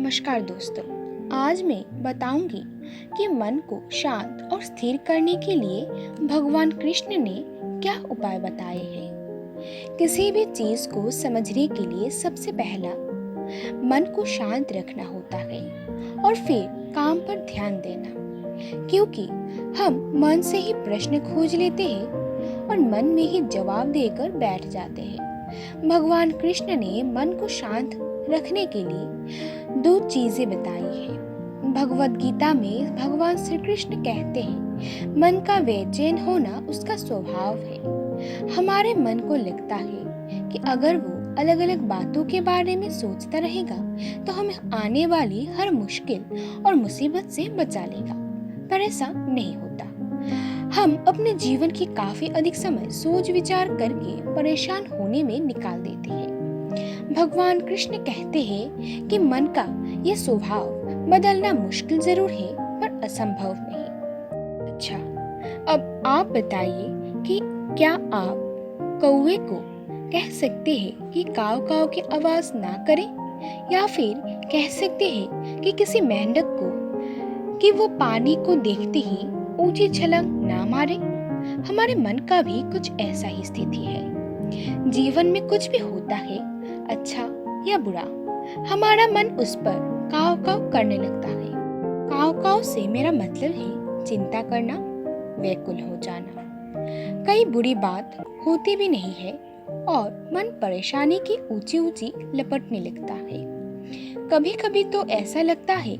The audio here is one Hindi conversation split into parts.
नमस्कार दोस्तों। आज मैं बताऊंगी कि मन को शांत और स्थिर करने के लिए भगवान कृष्ण ने क्या उपाय बताए हैं। किसी भी चीज को समझने के लिए सबसे पहला मन को शांत रखना होता है और फिर काम पर ध्यान देना, क्योंकि हम मन से ही प्रश्न खोज लेते हैं और मन में ही जवाब देकर बैठ जाते हैं। भगवान कृष्ण ने मन को शांत रखने के लिए दो चीजें बताई हैं। भगवत गीता में भगवान श्री कृष्ण कहते हैं, मन का बेचैन होना उसका स्वभाव है। हमारे मन को लगता है कि अगर वो अलग अलग बातों के बारे में सोचता रहेगा तो हमें आने वाली हर मुश्किल और मुसीबत से बचा लेगा, पर ऐसा नहीं होता। हम अपने जीवन की काफी अधिक समय सोच विचार करके परेशान होने में निकाल देते हैं। भगवान कृष्ण कहते हैं कि मन का ये स्वभाव बदलना मुश्किल जरूर है, पर असंभव नहीं। अच्छा, अब आप बताइए कि क्या आप कौवे को कह सकते हैं कि काव काव की आवाज ना करे, या फिर कह सकते हैं कि किसी मेंढक को कि वो पानी को देखते ही ऊंची छलांग ना मारे। हमारे मन का भी कुछ ऐसा ही स्थिति है। जीवन में कुछ भी होता है, अच्छा या बुरा, हमारा मन उस पर काव काव करने लगता है। काव काव से मेरा मतलब है चिंता करना, व्याकुल हो जाना। कई बुरी बात होती भी नहीं है और मन परेशानी की ऊंची ऊंची लपटने लगता है। कभी कभी तो ऐसा लगता है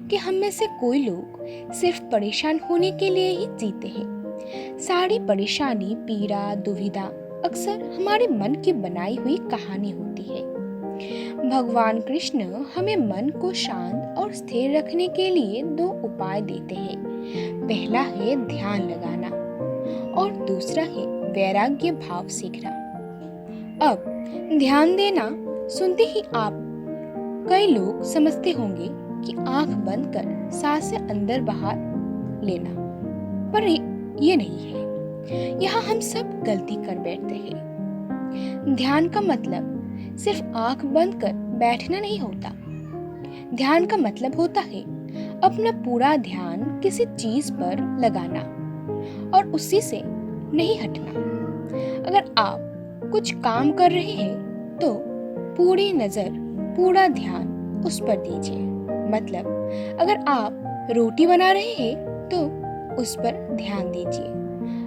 कि हम में से कोई लोग सिर्फ परेशान होने के लिए ही जीते हैं। सारी परेशानी, पीड़ा, दुविधा अक्सर हमारे मन की बनाई हुई कहानी होती है। भगवान कृष्ण हमें मन को शांत और स्थिर रखने के लिए दो उपाय देते हैं। पहला है ध्यान लगाना और दूसरा है वैराग्य भाव सीखना। अब ध्यान देना सुनते ही आप कई लोग समझते होंगे कि आंख बंद कर सांसें अंदर बाहर लेना, पर ये नहीं है। यहाँ हम सब गलती कर बैठते हैं। ध्यान का मतलब सिर्फ आंख बंद कर बैठना नहीं होता। ध्यान का मतलब होता है अपना पूरा ध्यान किसी चीज पर लगाना और उसी से नहीं हटना। अगर आप कुछ काम कर रहे हैं तो पूरी नजर, पूरा ध्यान उस पर दीजिए। मतलब अगर आप रोटी बना रहे हैं तो उस पर ध्यान दीजिए।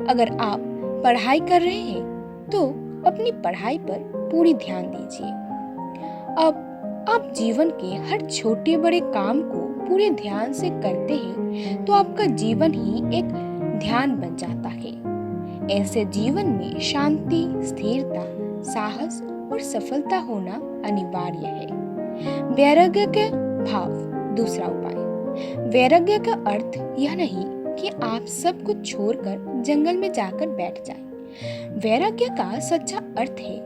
अगर आप पढ़ाई कर रहे हैं तो अपनी पढ़ाई पर पूरी ध्यान दीजिए। अब आप जीवन के हर छोटे बड़े काम को पूरे ध्यान से करते हैं तो आपका जीवन ही एक ध्यान बन जाता है। ऐसे जीवन में शांति, स्थिरता, साहस और सफलता होना अनिवार्य है। वैराग्य के भाव, दूसरा उपाय। वैराग्य का अर्थ यह नहीं कि आप सब कुछ छोड़कर जंगल में जाकर बैठ जाएं। वैराग्य का सच्चा अर्थ है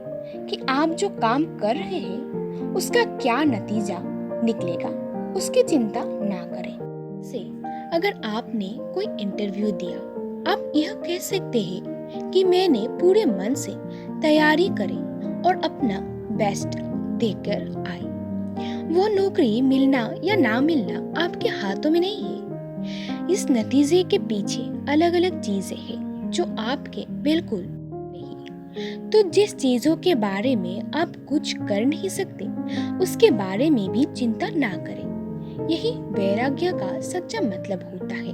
कि आप जो काम कर रहे हैं उसका क्या नतीजा निकलेगा, उसकी चिंता ना करें। से अगर आपने कोई इंटरव्यू दिया, आप यह कह सकते हैं कि मैंने पूरे मन से तैयारी करी और अपना बेस्ट देकर आई। वो नौकरी मिलना या ना मिलना आपके हाथों में नहीं है। इस नतीजे के पीछे अलग अलग चीजें हैं जो आपके बिल्कुल नहीं। तो जिस चीजों के बारे में आप कुछ कर नहीं सकते उसके बारे में भी चिंता ना करें। यही वैराग्य का सच्चा मतलब होता है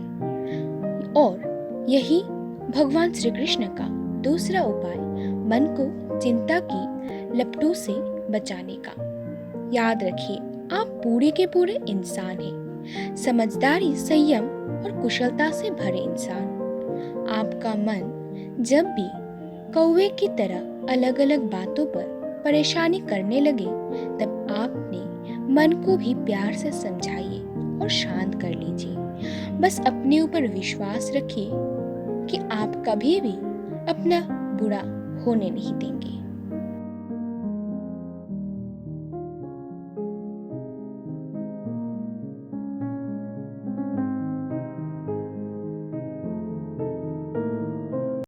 और यही भगवान श्री कृष्ण का दूसरा उपाय मन को चिंता की लपटों से बचाने का। याद रखिए, आप पूरे के पूरे इंसान हैं, समझदारी, संयम और कुशलता से भरे इंसान। आपका मन जब भी कौवे की तरह अलग अलग बातों पर परेशानी करने लगे तब आपने मन को भी प्यार से समझाइए और शांत कर लीजिए। बस अपने ऊपर विश्वास रखिए कि आप कभी भी अपना बुरा होने नहीं देंगे।